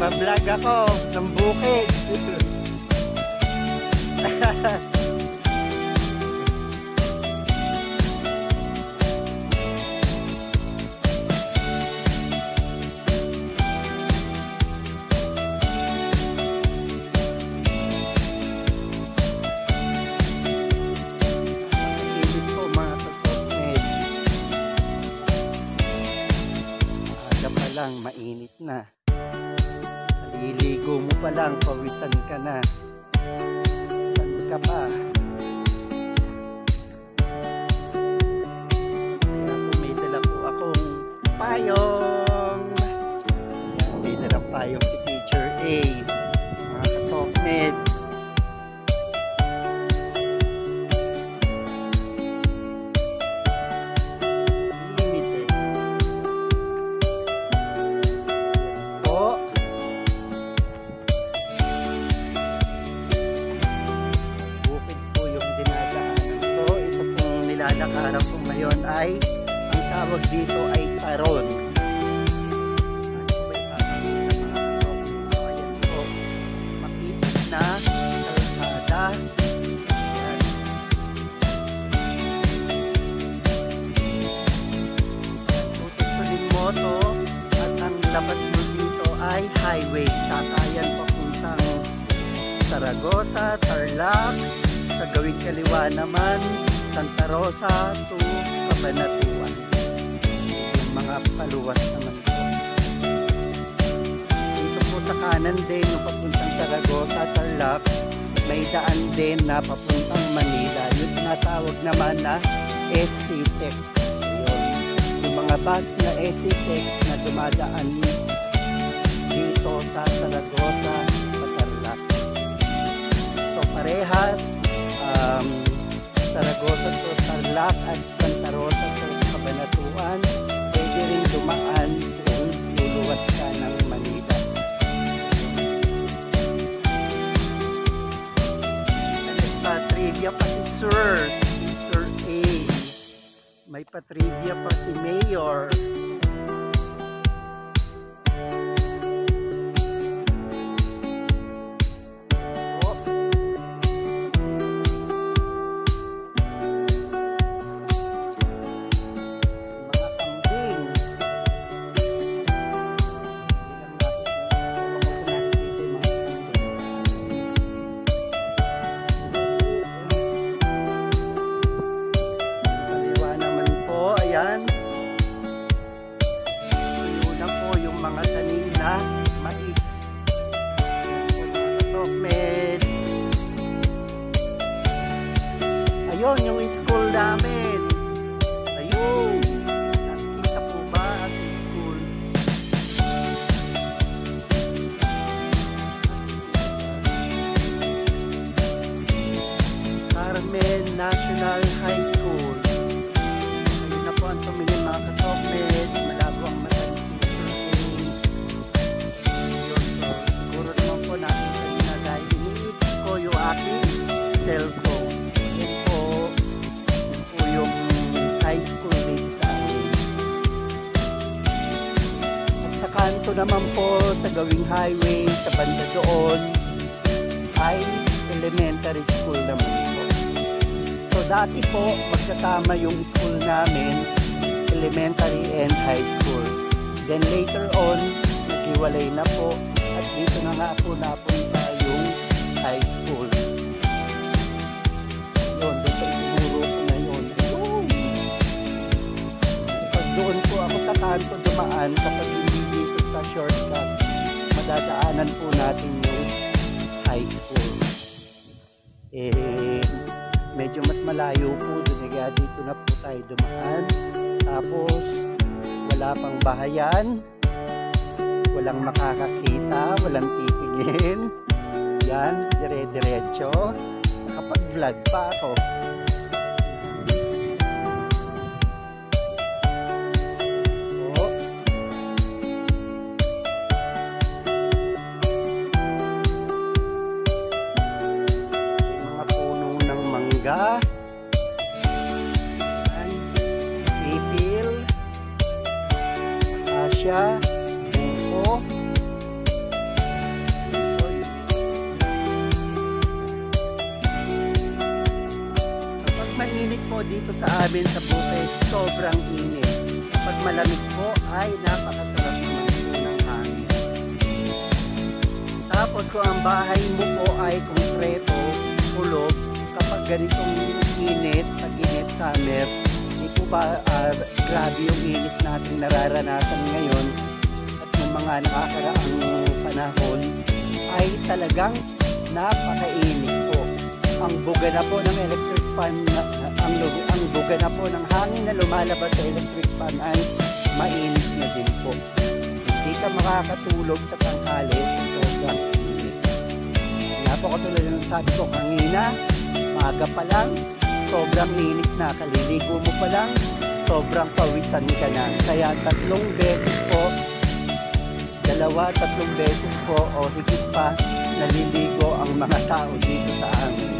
Nagpa-vlog ako ng bukid. Makikinig po mga kasokmed. Aga pa lang, mainit na. Ililigo mo pa lang, pawisan ka na. Saan ka pa? Kaya po may dala po akong payong. Ayan, may dalang payong si Teacher A. Mga kasokmed. Limited. Po. Nilalakaran ko ngayon ay ang tawag dito ay taron. So ayan po, makikita na kalsada. Tutunin mo to at ang labas mo dito ay highway. Sakayan papuntang Saragosa, Tarlac. Sa gawing kaliwa naman Santa Rosa to Cabanatuan. Yung mga paluwas naman po. Dito po sa kanan din, yung papuntang Saragosa, Tarlac, may daan din na papuntang Manila. Yung tinatawag naman na SCTEX. Yung mga bus na SCTEX na dumadaan dito sa Saragosa, sa Tarlac. So parehas, Saragosa to Tarlac at Santa Rosa to Cabanatuan, pwede rin dumaan kung luluwas ka ng Manila. May pa-trivia pa si Sir A. May pa-trivia pa si Mayor. Mga tanim na mais. Kasokmed. Ayun, yung school namin. Ayun. Nakikita po ba ang school? Carmen National High School. Ayun na po ang tumingin mga kasokmed. Malago ang mata. Aking cellphone. Yan po yung high school dito sa amin. At sa kanto naman po, sa gawing highway, sa banda doon, ay elementary school naman po. So dati po, magkasama yung school namin, elementary and high school. Then later on, naghiwalay na po, at dito na nga po napunta yung high school. Yun, doon sa itinuro ko na yun. Pag doon po ako sa kanto dumaan, kapag hindi dito sa shortcut, madadaanan po natin yung high school. Medyo mas malayo po doon, kaya dito na po tayo dumaan. Tapos, wala pang bahayan, walang makakakita, walang titingin. Yan, dire-diretso. Nakapag-vlog pa ako. May mga puno ng mangga. Ipil. Asya. Bungko. init po dito sa amin sa bukid, sobrang init. Pag malamig po ay napakasarap naman po ng hangin. Tapos kung ang bahay mo po ay konkreto, kulog, kapag ganitong init, pag-init summer, hindi po ba grabe yung init natin nararanasan ngayon at yung mga nakakaraang panahon ay talagang napakainit po. Ang buga na po ng electric fan, ang buga na po ng hangin na lumalabas sa electric fan ay mainit na din po. Hindi ka makakatulog sa tanghali sa sobrang init. Napakatulad ng sabi ko kanina, maaga pa lang, sobrang init na. Kaliligo mo pa lang, sobrang pawisan ka na. Kaya 3 beses po, 2-3 beses po o higit pa naliligo ang mga tao dito sa amin.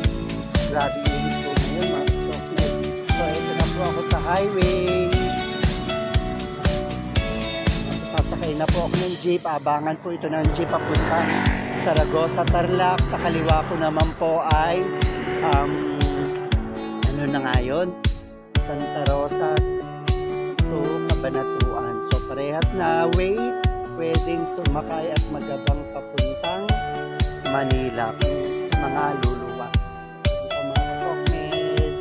Grabe init po ngayon mga kasokmed. So ito na po ako sa highway. Sasakay na po ako ng jeep. Abangan po ito ng jeep papunta Zaragoza, Tarlac. Sa kaliwa ko naman po ay ano na nga yun? Santa Rosa to Cabanatuan. So parehas na wait. Pwedeng sumakay at magabang papuntang Manila sa mga luluwas. Ito mga kasokmed.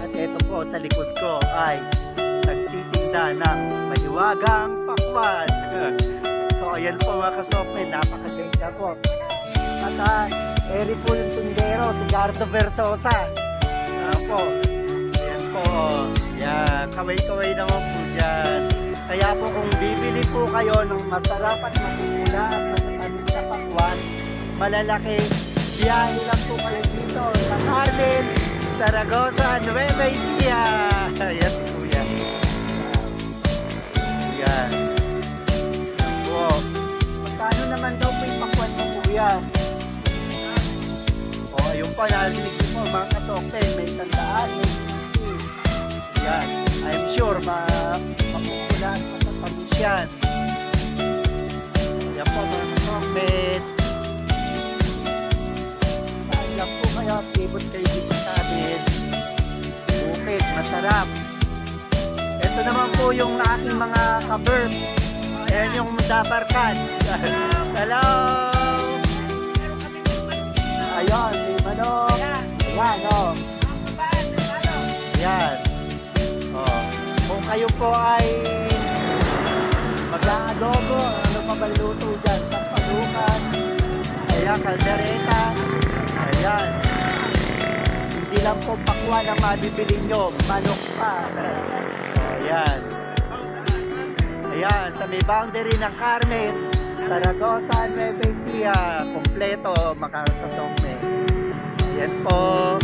At ito po sa likod ko ay nagtitinda ng mahiwagang pakwan. So ayan po mga kasokmed, napakaganda po. At eri po yung tundero, si Gardo Versosa. Po, ayan po, yan, kaway-kaway naman po dyan. Kaya po kung bibili po kayo ng masarap at matula at matatamis na pakwan, malalaki, biyahe lang po kayo dito sa Carmen, Zaragoza, Nueva Ecija. Ayan po yan. Yan. Yan po. Magkano naman daw po yung pakwan mo po yan? O, ayun pa, narinig po mga kasokten, may 100, may 50. Yan. I'm sure mapupulan matatamis yan. Yan po mga kasokten. Saan lang po kayo, tibot kayo dito sa amin. Bukid, masarap. Ito naman po yung aking mga ka-verbs. Ayan yung Dabar Cats. Hello! Ayun, may manok. Ayan, o. Ayan. Kung kayo po ay mag-aadobo, ano pa ba luto dyan? Pampalukan. Ayan, kaldereta. Ayan. Hindi lang po pakwan ang mabibili nyo. Manok pa. Ayan. Ayan, sa may boundary ng Carmen, Zaragoza, Nueva Ecija, kompleto, makakasokme. Ayan po.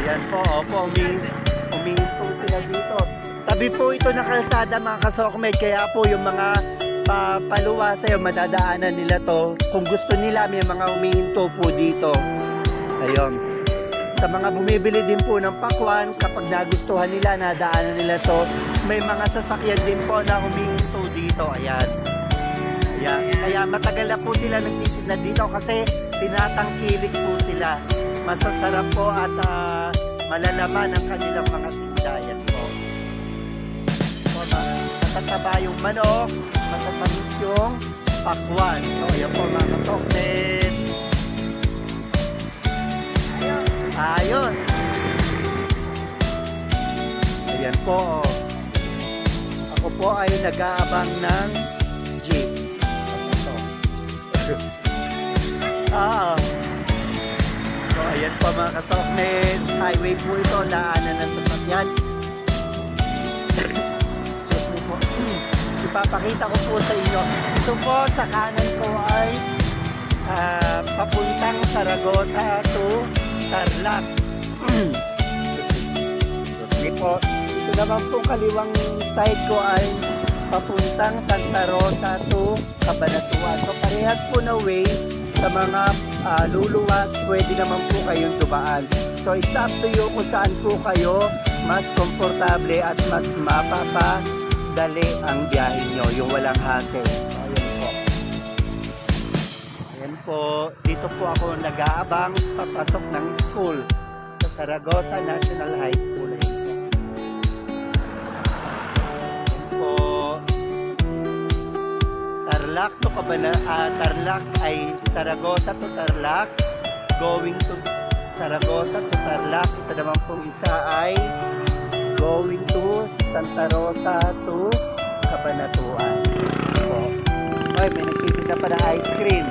Ayan po, opo, umingin po sila dito. Tabi po ito na kalsada mga kasokmed, kaya po yung mga paluwa sa'yo, madadaanan nila to. Kung gusto nila, may mga umihinto po dito. Ayun. Sa mga bumibili din po ng pakwan, kapag nagustuhan nila, nadaanan nila to, may mga sasakyan din po na humihinto dito. Ayan. Ayan. Kaya matagal na po sila nagtitinda dito kasi tinatangkilik po sila. Masasarap po at malalaman ang kanilang mga tindayan po. So, matataba yung manok, matatamis yung pakwan. So, ayan po mga kasokten. Ayos! Ayan po. Ako po ay nag-aabang ng jeep. So, ayan po mga kasokmen. Highway po ito, daanan ng sasakyan. Ipapakita ko po sa inyo. Ito po, sa kanan ko ay papuntang Zaragoza to Tarlac. Sige po. Ito naman po kaliwang side ko ay papuntang Santa Rosa to Cabanatuan. So parehas po na way sa mga luluwas, pwede naman po kayong dumaan. So it's up to you kung saan po kayo mas komportable at mas mapapadali ang biyahe nyo, yung walang hassle. So ayan po. Ayan po. po, dito po ako nag-aabang papasok ng school sa Saragosa National High School. Po, Tarlac to Tarlac ay Saragosa to Tarlac, going to Saragosa to Tarlac. Ito naman pong isa ay going to Santa Rosa to Cabanatuan. So, ay, may nagtitinda pa ng ice cream.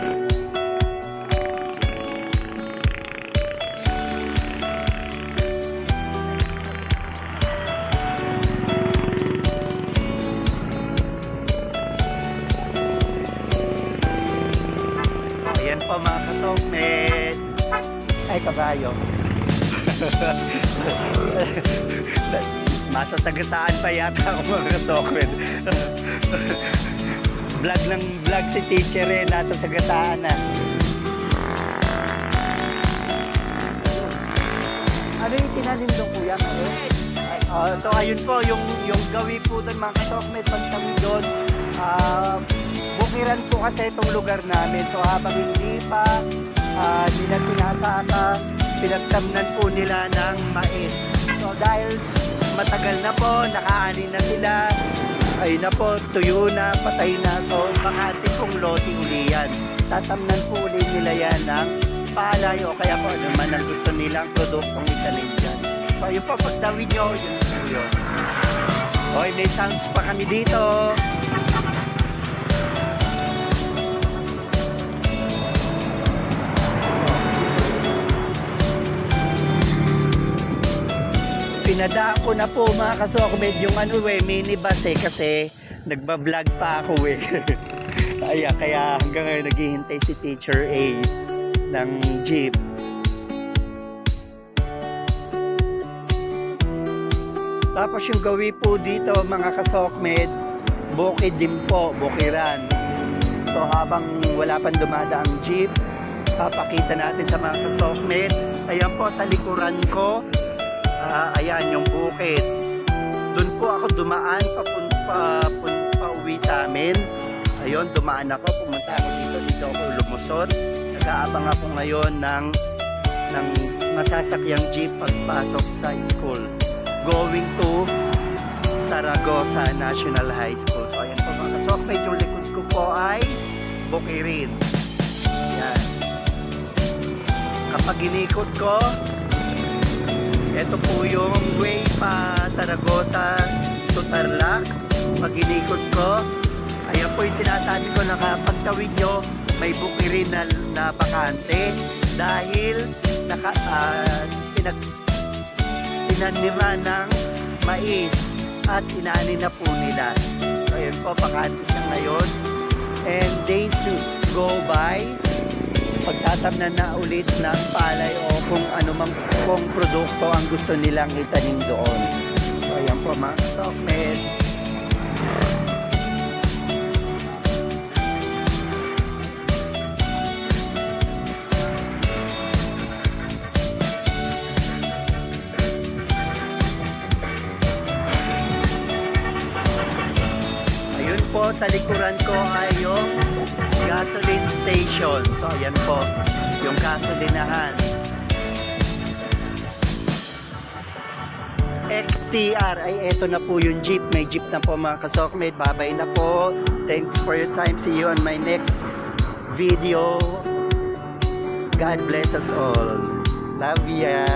So, ayan po mga kasokmed. Ay, kabayo. Masasagasaan pa yata ako mga kasokmed. Vlog ng vlog si teacher eh, nasa sagasaan na. Ano yung tinanim doon kuya? So ayun po, yung gawi po doon mga kasokmed, pagtawid doon. Bukiran po kasi itong lugar namin. So habang hindi pa nila sinasaka, pinagtamnan po nila ng mais. So dahil matagal na po, nakaanin na sila, ayun na po, tuyo na, patay na to, makati pong lote uli yan. Tatamnan po uli nila yan ng palay o kaya po ano man ang gusto nilang produktong itanim dyan. So ayun po, pagtawid nyo, yun po yun. Okay, may sounds pa kami dito. Pinadaan ko na po mga kasokmed yung minibus kasi nagbablog pa ako kaya hanggang ngayon naghihintay si Teacher A ng jeep. Tapos yung gawi po dito mga kasokmed, bukid din po, bukiran. So habang wala pang dumadaang jeep, papakita natin sa mga kasokmed. Ayan po sa likuran ko. Ayan yung bukid. Doon po ako dumaan pauwi sa amin. Ayun, dumaan ako, pumunta ako dito ako lumusot. Nag-aabang ako ngayon ng masasakyang jeep pagpasok sa school. Going to Saragosa National High School. So ayan po mga kasokmed, yung likod ko po ay Bukirin. Ayan. Kapag inikot ko, ito po yung way pa Saragosa to Tarlac. Pag inikot ko, ayan po yung sinasabi ko na kapag tawid nyo, may Bukirin na bakante dahil tinaniman ng mais at inaani na po nila. So ayan po, bakante siya ngayon. And days go by, pagtatamnan na ulit ng palay o kung ano mang kung produkto ang gusto nilang itanim doon. So ayan po mga kasokmed. Ayun po, sa likuran ko ay yung gasoline station. So ayan po, yung gasolinahan. XTR ay eto na po yung jeep. May jeep na po mga kasokmed. Babay na po. Thanks for your time. See you on my next video. God bless us all. Love ya.